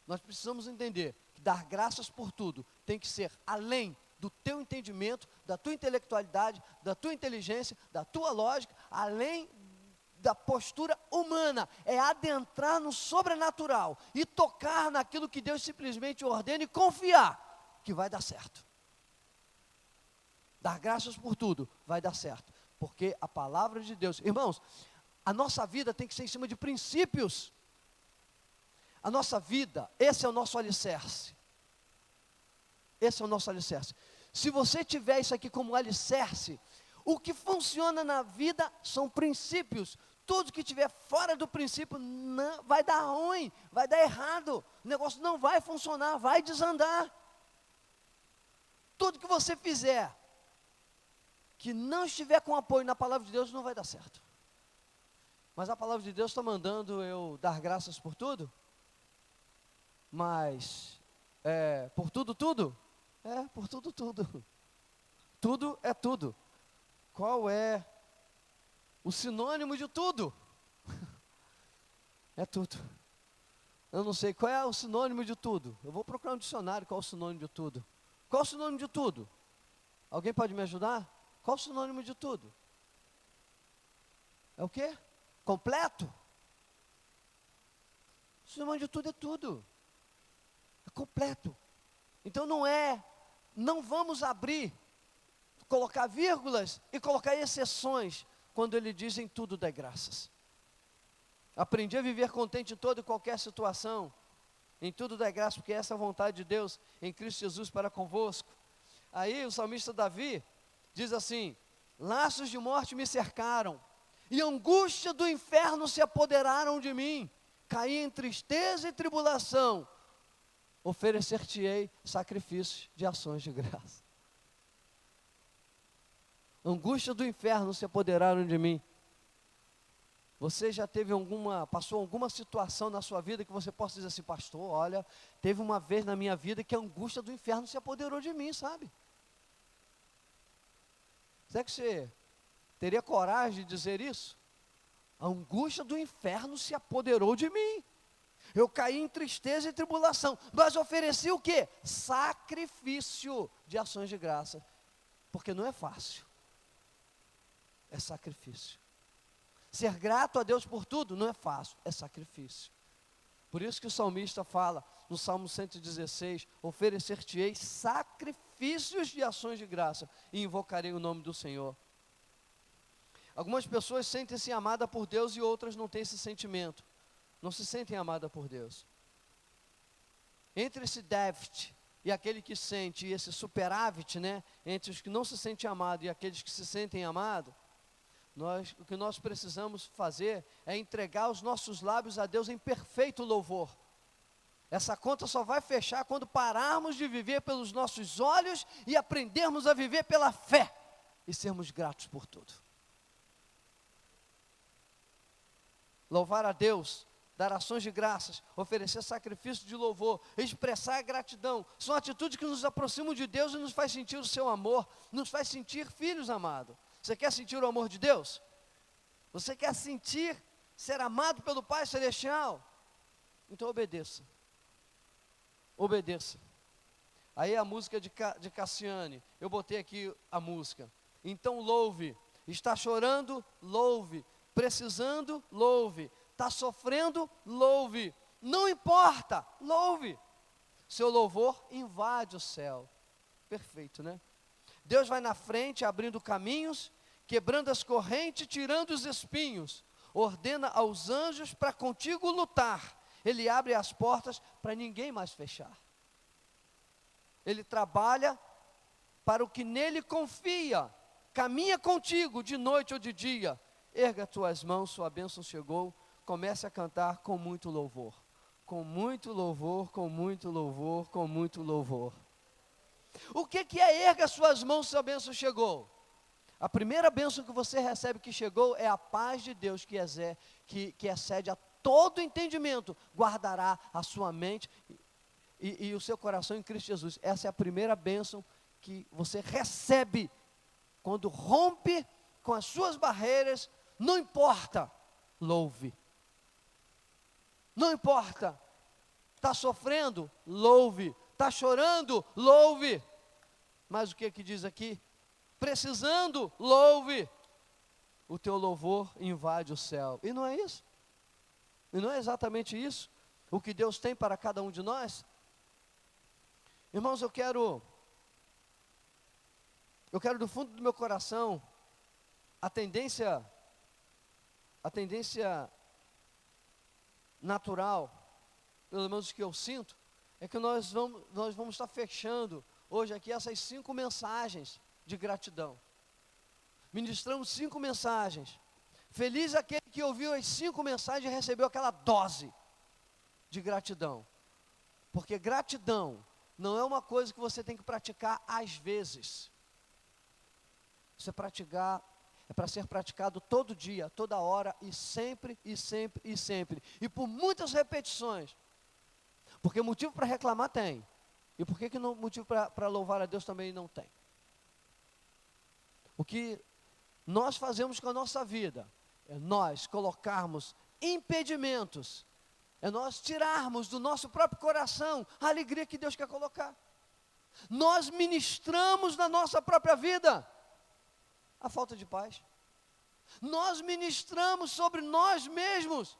Nós precisamos entender que dar graças por tudo tem que ser além do teu entendimento, da tua intelectualidade, da tua inteligência, da tua lógica, além da postura humana, é adentrar no sobrenatural e tocar naquilo que Deus simplesmente ordena e confiar que vai dar certo. Dar graças por tudo vai dar certo, porque a palavra de Deus, irmãos, a nossa vida tem que ser em cima de princípios. A nossa vida, esse é o nosso alicerce. Esse é o nosso alicerce. Se você tiver isso aqui como alicerce, o que funciona na vida são princípios. Tudo que estiver fora do princípio não, vai dar ruim, vai dar errado. O negócio não vai funcionar, vai desandar. Tudo que você fizer, que não estiver com apoio na palavra de Deus, não vai dar certo. Mas a palavra de Deus está mandando eu dar graças por tudo? Mas, por tudo? Por tudo. Tudo é tudo. Qual é o sinônimo de tudo? É tudo. Eu não sei qual é o sinônimo de tudo. Eu vou procurar um dicionário, qual é o sinônimo de tudo. Qual é o sinônimo de tudo? Alguém pode me ajudar? Qual é o sinônimo de tudo? É o quê? Completo? O sinônimo de tudo é tudo. É completo. Então não vamos abrir, colocar vírgulas e colocar exceções, quando ele diz em tudo dai graças. Aprendi a viver contente em toda e qualquer situação, em tudo dai graças, porque essa é a vontade de Deus em Cristo Jesus para convosco. Aí o salmista Davi diz assim, laços de morte me cercaram, e angústia do inferno se apoderaram de mim, caí em tristeza e tribulação, oferecer-te-ei sacrifícios de ações de graça. Angústia do inferno se apoderaram de mim. Você já passou alguma situação na sua vida que você possa dizer assim, pastor, olha, teve uma vez na minha vida que a angústia do inferno se apoderou de mim, sabe? Será que você teria coragem de dizer isso? A angústia do inferno se apoderou de mim. Eu caí em tristeza e tribulação, mas ofereci o quê? Sacrifício de ações de graça, porque não é fácil, é sacrifício. Ser grato a Deus por tudo não é fácil, é sacrifício. Por isso que o salmista fala, no Salmo 116, oferecer-te-ei sacrifícios de ações de graça, e invocarei o nome do Senhor. Algumas pessoas sentem-se amadas por Deus e outras não têm esse sentimento. Não se sentem amadas por Deus. Entre esse déficit e aquele que sente, e esse superávit, entre os que não se sentem amados e aqueles que se sentem amados, o que nós precisamos fazer é entregar os nossos lábios a Deus em perfeito louvor. Essa conta só vai fechar quando pararmos de viver pelos nossos olhos e aprendermos a viver pela fé e sermos gratos por tudo. Louvar a Deus dar ações de graças, oferecer sacrifício de louvor, expressar gratidão, são atitudes que nos aproximam de Deus e nos faz sentir o seu amor, nos faz sentir filhos amados. Você quer sentir o amor de Deus? Você quer sentir, ser amado pelo Pai Celestial? Então obedeça. Obedeça. Aí a música de Cassiane, eu botei aqui a música. Então louve. Está chorando? Louve. Precisando? Louve. Está sofrendo? Louve. Não importa, louve. Seu louvor invade o céu. Perfeito, né? Deus vai na frente, abrindo caminhos, quebrando as correntes, tirando os espinhos. Ordena aos anjos para contigo lutar. Ele abre as portas para ninguém mais fechar. Ele trabalha para o que nele confia. Caminha contigo de noite ou de dia. Erga tuas mãos, sua bênção chegou. Comece a cantar com muito louvor. Com muito louvor, com muito louvor, com muito louvor. O que é erga suas mãos, sua bênção chegou? A primeira bênção que você recebe que chegou é a paz de Deus que excede a todo entendimento. Guardará a sua mente e o seu coração em Cristo Jesus. Essa é a primeira bênção que você recebe quando rompe com as suas barreiras. Não importa, louve. Não importa, está sofrendo, louve. Está chorando, louve. Mas o que diz aqui? Precisando, louve. O teu louvor invade o céu. E não é isso? E não é exatamente isso o que Deus tem para cada um de nós? Irmãos, eu quero do fundo do meu coração, a tendência natural, pelo menos que eu sinto, é que nós vamos estar fechando hoje aqui essas 5 mensagens de gratidão. Ministramos 5 mensagens. Feliz aquele que ouviu as 5 mensagens e recebeu aquela dose de gratidão. Porque gratidão não é uma coisa que você tem que praticar às vezes. Você praticar, é para ser praticado todo dia, toda hora, e sempre, e sempre, e sempre. E por muitas repetições. Porque motivo para reclamar tem. E por que não, motivo para louvar a Deus também não tem? O que nós fazemos com a nossa vida é nós colocarmos impedimentos, é nós tirarmos do nosso próprio coração a alegria que Deus quer colocar. Nós ministramos na nossa própria vida a falta de paz. Nós ministramos sobre nós mesmos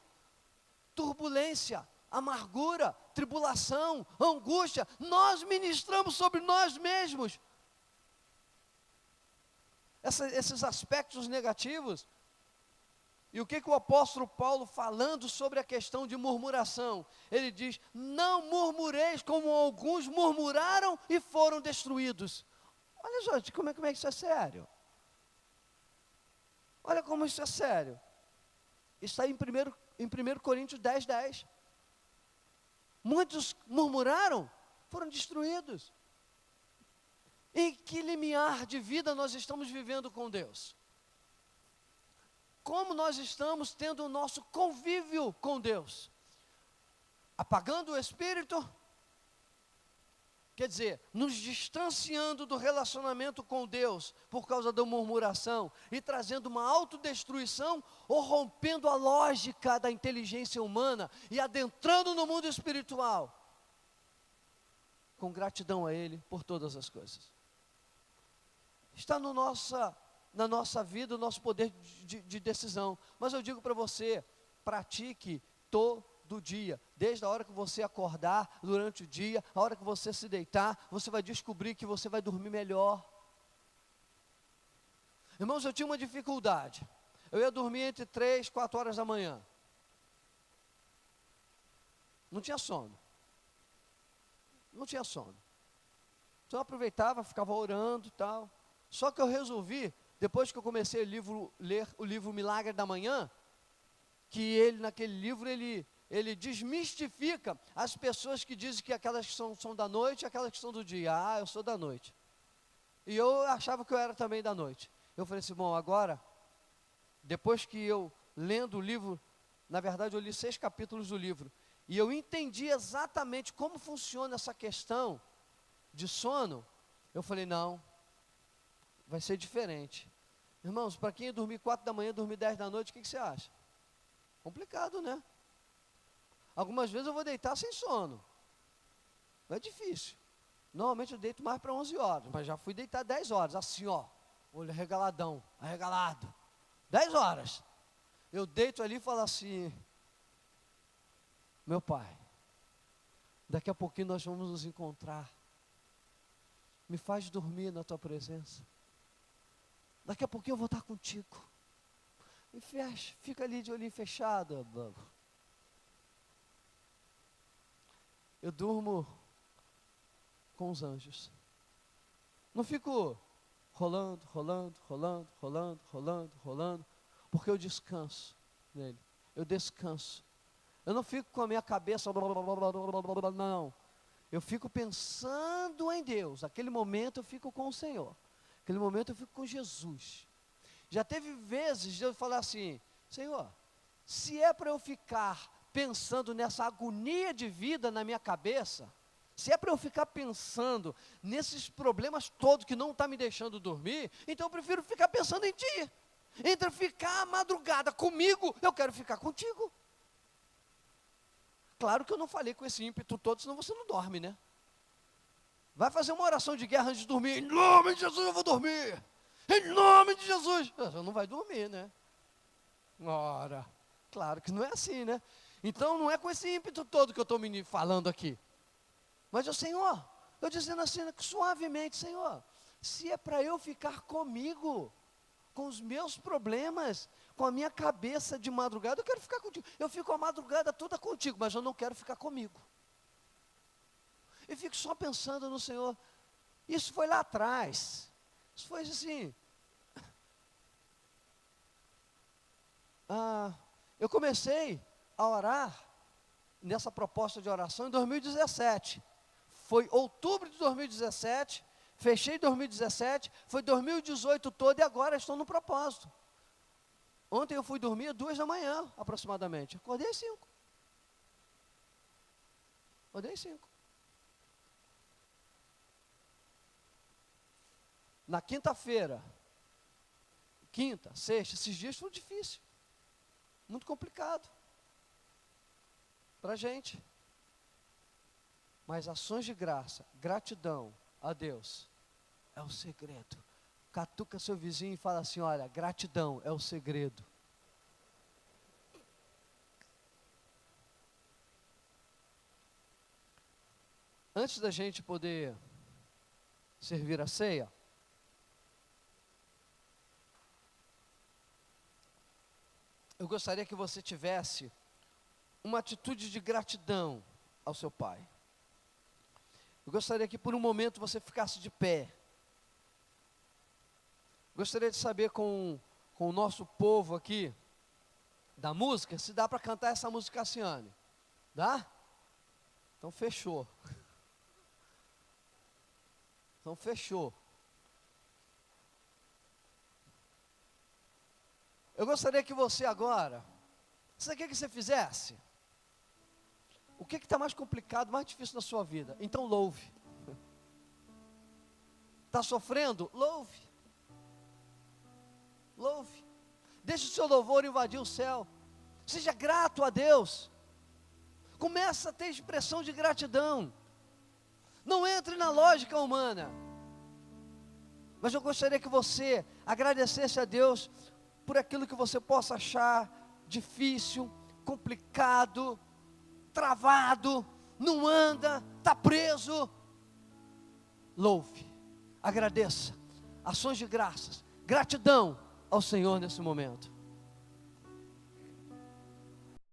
turbulência, amargura, tribulação, angústia. Nós ministramos sobre nós mesmos esses aspectos negativos. E o que o apóstolo Paulo, falando sobre a questão de murmuração, ele diz: não murmureis como alguns murmuraram e foram destruídos. Olha, gente, como é que isso é sério? Olha como isso é sério. Está aí em 1 Coríntios 10:10. Muitos murmuraram, foram destruídos. Em que limiar de vida nós estamos vivendo com Deus? Como nós estamos tendo o nosso convívio com Deus? Apagando o espírito? Quer dizer, nos distanciando do relacionamento com Deus por causa da murmuração e trazendo uma autodestruição, ou rompendo a lógica da inteligência humana e adentrando no mundo espiritual com gratidão a Ele por todas as coisas. Está na nossa vida o nosso poder de decisão. Mas eu digo para você, pratique todo dia, desde a hora que você acordar, durante o dia, a hora que você se deitar, você vai descobrir que você vai dormir melhor. Irmãos, eu tinha uma dificuldade. Eu ia dormir entre 3 e 4 horas da manhã. Não tinha sono. Não tinha sono. Então eu aproveitava, ficava orando e tal. Só que eu resolvi, depois que eu comecei ler o livro Milagre da Manhã, que naquele livro, ele desmistifica as pessoas que dizem que aquelas que são da noite e aquelas que são do dia. Ah, eu sou da noite. E eu achava que eu era também da noite. Eu falei assim, bom, agora, depois que eu, lendo o livro Na verdade, eu li 6 capítulos do livro. E eu entendi exatamente como funciona essa questão de sono. Eu falei, não, vai ser diferente. Irmãos, para quem ia dormir 4 da manhã, dormir 10 da noite, o que você acha? Complicado, né? Algumas vezes eu vou deitar sem sono. Não é difícil. Normalmente eu deito mais para 11 horas, mas já fui deitar 10 horas, assim ó, olho arregaladão, arregalado. 10 horas. Eu deito ali e falo assim, meu pai, daqui a pouquinho nós vamos nos encontrar. Me faz dormir na tua presença. Daqui a pouquinho eu vou estar contigo. E fecha, fica ali de olhinho fechado. Eu durmo com os anjos. Não fico rolando, porque eu descanso nele. Eu descanso. Eu não fico com a minha cabeça, não. Eu fico pensando em Deus. Aquele momento eu fico com o Senhor. Aquele momento eu fico com Jesus. Já teve vezes de eu falar assim, Senhor, se é para eu ficar pensando nessa agonia de vida na minha cabeça, se é para eu ficar pensando nesses problemas todos que não estão me deixando dormir, então eu prefiro ficar pensando em Ti. Entre ficar a madrugada comigo, eu quero ficar contigo. Claro que eu não falei com esse ímpeto todo, senão você não dorme, né? Vai fazer uma oração de guerra antes de dormir, em nome de Jesus eu vou dormir. Em nome de Jesus. Você não vai dormir, né? Ora, claro que não é assim, né? Então não é com esse ímpeto todo que eu estou me falando aqui. Mas o Senhor, eu dizendo assim, suavemente, Senhor, se é para eu ficar comigo, com os meus problemas, com a minha cabeça de madrugada, eu quero ficar contigo. Eu fico a madrugada toda contigo, mas eu não quero ficar comigo. Eu fico só pensando no Senhor. Isso foi lá atrás. Isso foi assim. Eu comecei a orar nessa proposta de oração em 2017. Foi outubro de 2017, fechei 2017, foi 2018 todo e agora estou no propósito. Ontem eu fui dormir 2 da manhã, aproximadamente. Acordei às 5. Acordei às 5. Na quinta-feira, quinta, sexta, esses dias foram difíceis. Muito complicado. Para a gente. Mas ações de graça, gratidão a Deus, é o segredo. Catuca seu vizinho e fala assim, olha, gratidão é o segredo. Antes da gente poder servir a ceia, eu gostaria que você tivesse uma atitude de gratidão ao seu pai. Eu gostaria que por um momento você ficasse de pé. Gostaria de saber com o nosso povo aqui, da música, se dá para cantar essa música, Cassiane. Dá? Então fechou. Então fechou. Eu gostaria que você agora, sabe o que você fizesse? O que está mais complicado, mais difícil na sua vida? Então louve. Está sofrendo? Louve. Louve. Deixe o seu louvor invadir o céu. Seja grato a Deus. Começa a ter expressão de gratidão. Não entre na lógica humana. Mas eu gostaria que você agradecesse a Deus por aquilo que você possa achar difícil, complicado, travado, não anda, está preso. Louve, agradeça, ações de graças, gratidão ao Senhor nesse momento.